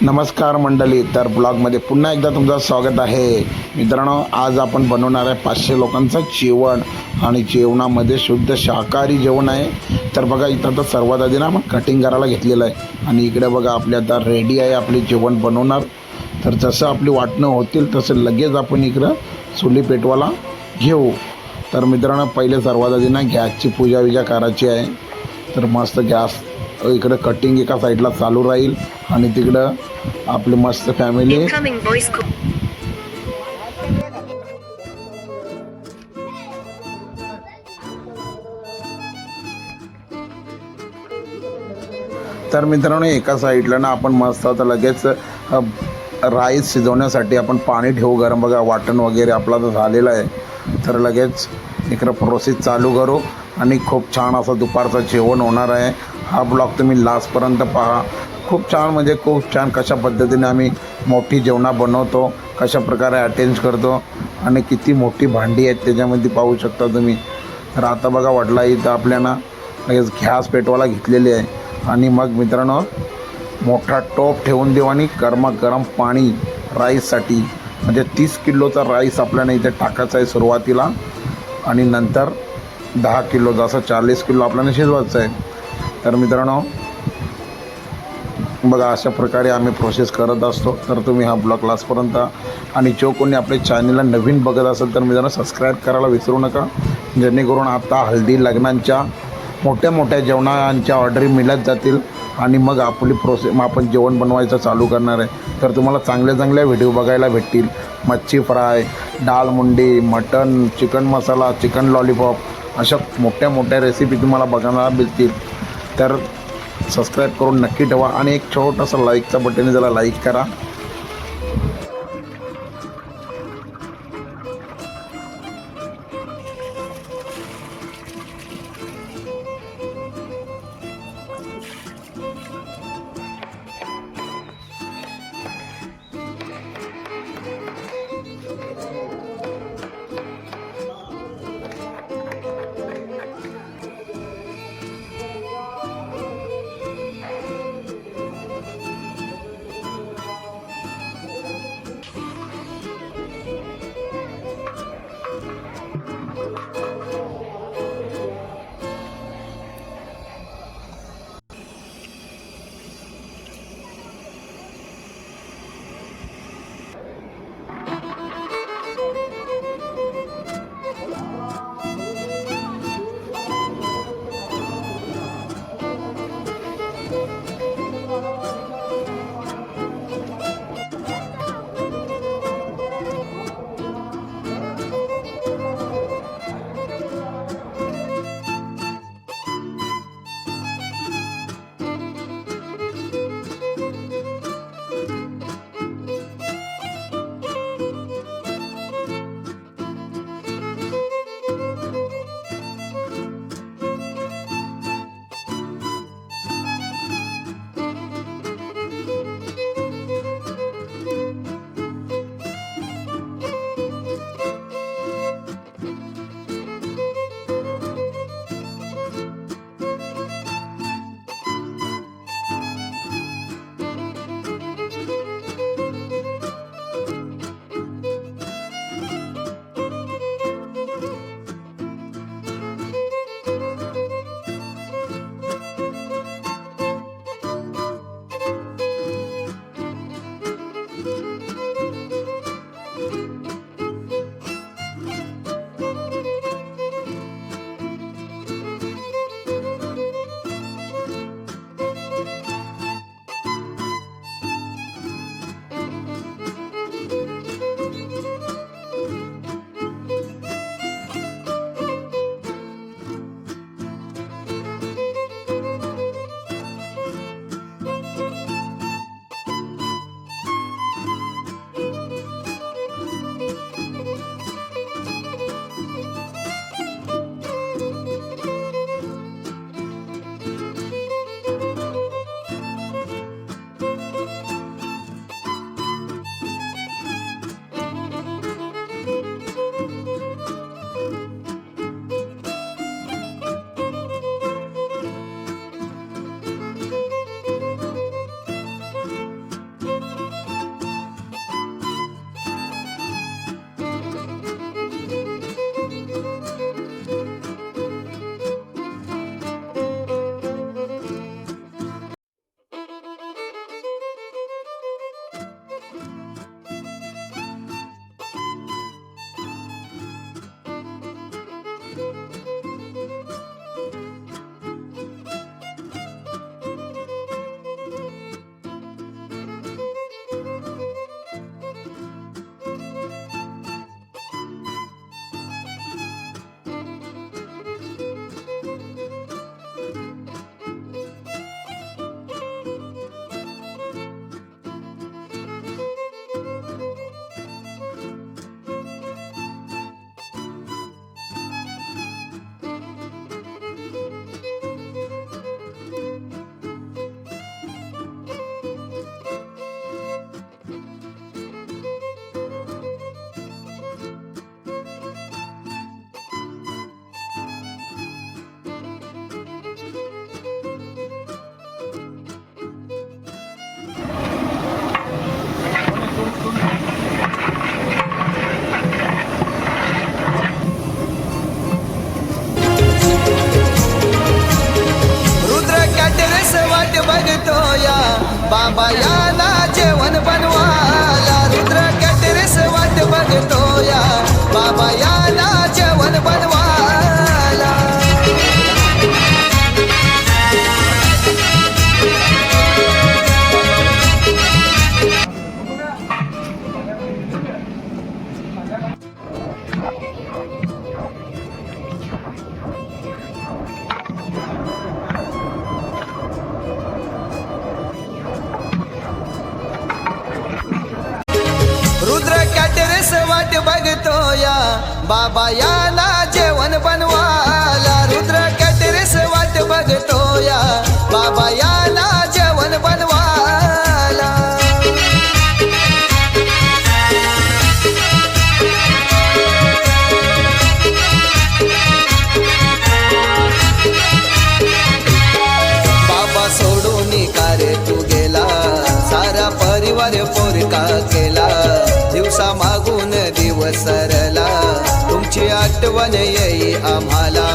नमस्कार मंडळी, तर ब्लॉगमध्ये पुन्हा एकदा तुमचं स्वागत आहे. मित्रांनो, आज आपण बनवणार आहे 500 लोकांचं जेवण आणि जेवणामध्ये शुद्ध शाकाहारी जेवण आहे. तर बघा, इथं तर सर्वात आधी ना आपण कटिंग करायला घेतलेलं आहे आणि इकडे बघा आपले आता रेडी आहे आपले जेवण बनवणार. तर जसं आपली वाटणं होतील तसं लगेच आपण इकडं चुली पेटवायला घेऊ. तर मित्रांनो, पहिले सर्वात आधी ना गॅसची पूजा करायची आहे. तर मस्त गॅस इकडं कटिंग एका साईडला चालू राहील आणि तिकडं आपली मस्त फॅमिली. तर मित्रांनो, एका साईडला ना आपण मस्त आता लगेच राईस शिजवण्यासाठी आपण पाणी ठेवू गरम. बघा, वाटण वगैरे आपला तर झालेलं आहे. तर लगेच इकडं प्रोसेस चालू करू आणि खूप छान असं दुपारचं जेवण होणार आहे. हा ब्लॉग तुम्ही लास्टपर्यंत पहा. खूप छान, म्हणजे खूप छान कशा पद्धतीने आम्ही मोठी जेवणं बनवतो, कशा प्रकारे अटेंज करतो आणि किती मोठी भांडी आहेत त्याच्यामध्ये पाहू शकता तुम्ही. तर आता बघा, वाटला इथं आपल्याला लगेच गॅस पेटवायला घेतलेली आहे आणि मग मित्रांनो मोठा टोप ठेवून देऊ आणि गरमागरम पाणी राईससाठी, म्हणजे 30 किलोचा राईस आपल्याला इथे टाकायचा आहे सुरुवातीला आणि नंतर 10 किलो, जसं 40 किलो आपल्याला शिजवायचं आहे. तर मित्रांनो बघा, अशा प्रकारे आम्ही प्रोसेस करत असतो. तर तुम्ही हा ब्लॉग लास्टपर्यंत, आणि जो कोणी आपल्या चॅनलला नवीन बघत असेल तर मित्रांनो सबस्क्राईब करायला विसरू नका, जेणेकरून आता हल्दी लग्नांच्या मोठ्या जेवणांच्या ऑर्डरी मिळत जातील आणि मग आपली मग आपण जेवण बनवायचं चालू करणार आहे. तर तुम्हाला चांगले व्हिडिओ बघायला भेटतील. मच्छी फ्राय, दाल मुंडी, मटन, चिकन मसाला, चिकन लॉलीपॉप, अशा मोठ्या रेसिपी तुम्हाला बघायला मिळतील. तर सबस्क्राईब करून नक्की ठेवा आणि एक छोटासा लाईकचा बटन जरा लाईक करा. या ना जेवण बनवाला, रुद्र कॅटरर्स वाट बघतो या, बाबा या ना जेवण बनवाला. रुद्र कॅटरर्स वाट बघतो या, बाबा या ना जेवण बनवाला, रुद्र कॅटरर्स वाट बघतो या, बाबा या ना जेवण बनवाला. बाबा सोडून का रे तू गेला, सारा परिवार पोरका केला, दिवसा मागून दिवस सरला, तुमची आठवण येई आम्हाला,